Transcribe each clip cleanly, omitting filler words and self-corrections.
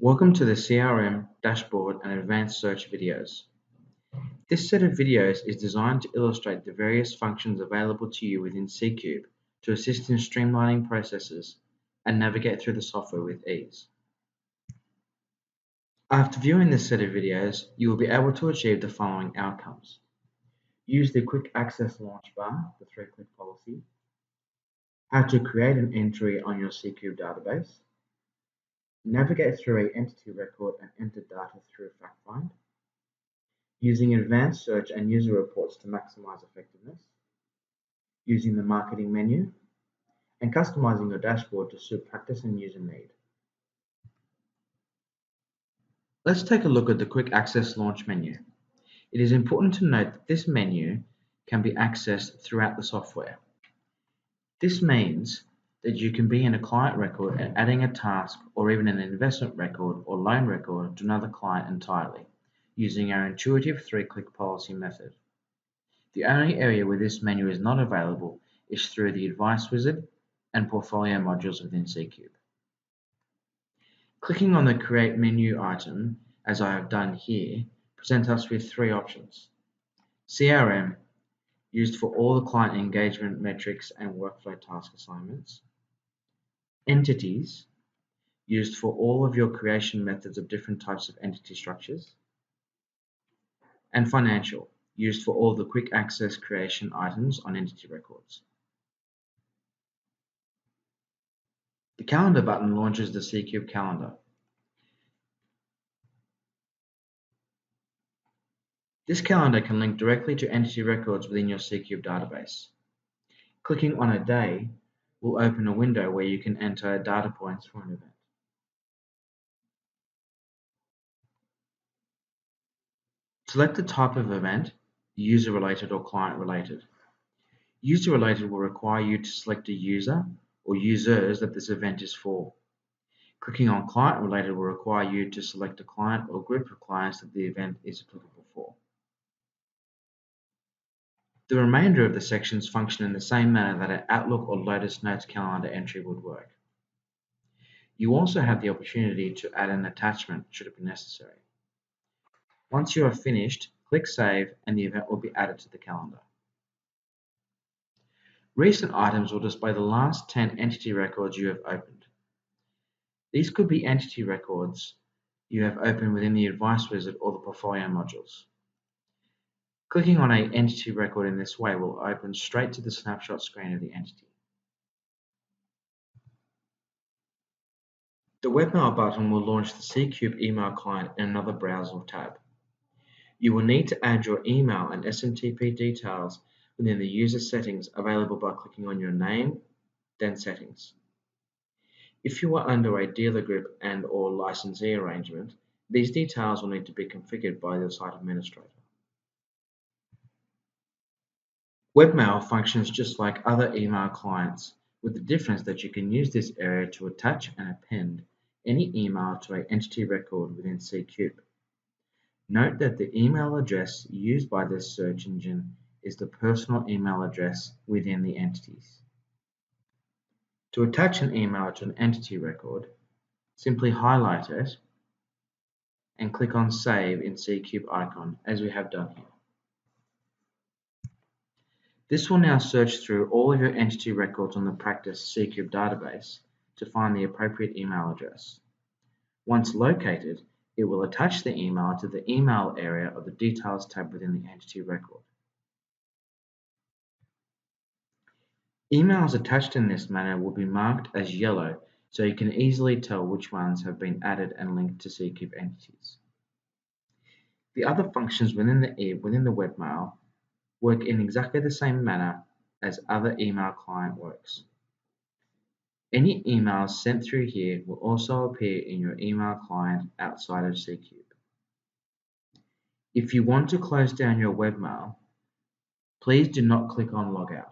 Welcome to the CRM, Dashboard and Advanced Search videos. This set of videos is designed to illustrate the various functions available to you within C-Cube to assist in streamlining processes and navigate through the software with ease. After viewing this set of videos, you will be able to achieve the following outcomes. Use the Quick Access launch bar, the 3-click policy, how to create an entry on your C-Cube database, navigate through an entity record and enter data through FactFind, using advanced search and user reports to maximize effectiveness, using the marketing menu, and customizing your dashboard to suit practice and user need. Let's take a look at the Quick Access Launch menu. It is important to note that this menu can be accessed throughout the software. This means that you can be in a client record and adding a task or even an investment record or loan record to another client entirely, using our intuitive 3-click policy method. The only area where this menu is not available is through the Advice Wizard and Portfolio modules within C-Cube. Clicking on the Create Menu item, as I have done here, presents us with 3 options. CRM, used for all the client engagement metrics and workflow task assignments. Entities, used for all of your creation methods of different types of entity structures. And Financial, used for all the quick access creation items on entity records. The Calendar button launches the C-Cube calendar. This calendar can link directly to entity records within your C-Cube database. Clicking on a day will open a window where you can enter data points for an event. Select the type of event, user-related or client-related. User-related will require you to select a user or users that this event is for. Clicking on client-related will require you to select a client or group of clients that the event is applicable for. The remainder of the sections function in the same manner that an Outlook or Lotus Notes calendar entry would work. You also have the opportunity to add an attachment should it be necessary. Once you are finished, click Save and the event will be added to the calendar. Recent items will display the last 10 entity records you have opened. These could be entity records you have opened within the Advice Wizard or the Portfolio modules. Clicking on an entity record in this way will open straight to the snapshot screen of the entity. The Webmail button will launch the C-Cube email client in another browser tab. You will need to add your email and SMTP details within the user settings available by clicking on your name, then Settings. If you are under a dealer group and/or licensee arrangement, these details will need to be configured by the site administrator. Webmail functions just like other email clients, with the difference that you can use this area to attach and append any email to an entity record within C-Cube. Note that the email address used by this search engine is the personal email address within the entities. To attach an email to an entity record, simply highlight it and click on Save in C-Cube icon as we have done here. This will now search through all of your entity records on the Practice C-Cube database to find the appropriate email address. Once located, it will attach the email to the email area of the Details tab within the entity record. Emails attached in this manner will be marked as yellow so you can easily tell which ones have been added and linked to C-Cube entities. The other functions within the webmail work in exactly the same manner as other email client works. Any emails sent through here will also appear in your email client outside of C-Cube. If you want to close down your webmail, please do not click on Logout.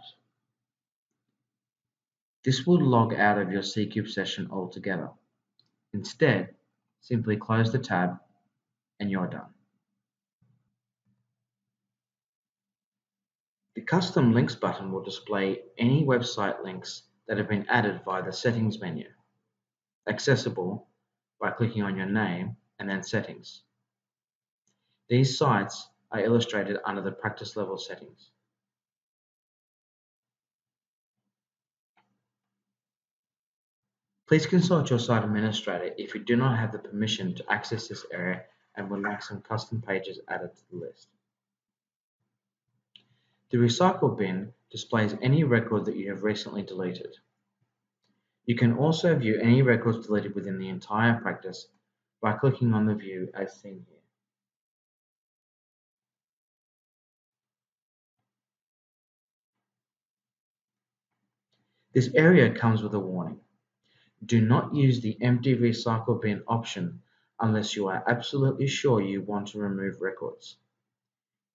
This will log out of your C-Cube session altogether. Instead, simply close the tab and you're done. The Custom Links button will display any website links that have been added via the Settings menu, accessible by clicking on your name and then Settings. These sites are illustrated under the practice level settings. Please consult your site administrator if you do not have the permission to access this area and would like some custom pages added to the list. The Recycle bin displays any record that you have recently deleted. You can also view any records deleted within the entire practice by clicking on the view as seen here. This area comes with a warning. Do not use the empty recycle bin option unless you are absolutely sure you want to remove records.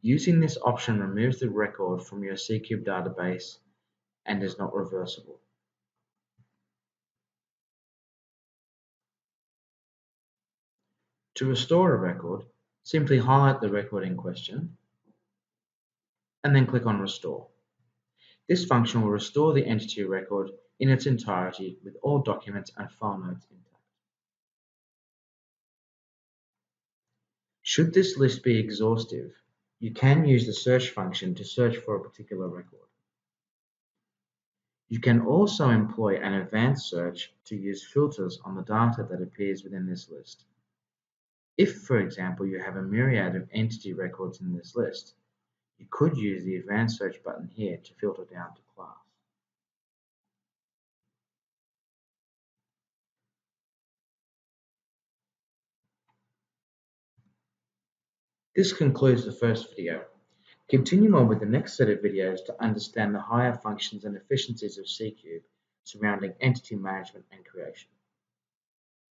Using this option removes the record from your CCube database and is not reversible. To restore a record, simply highlight the record in question and then click on Restore. This function will restore the entity record in its entirety with all documents and file notes intact. Should this list be exhaustive, you can use the search function to search for a particular record. You can also employ an advanced search to use filters on the data that appears within this list. If, for example, you have a myriad of entity records in this list, you could use the advanced search button here to filter down to class. This concludes the first video. Continue on with the next set of videos to understand the higher functions and efficiencies of CCube surrounding entity management and creation.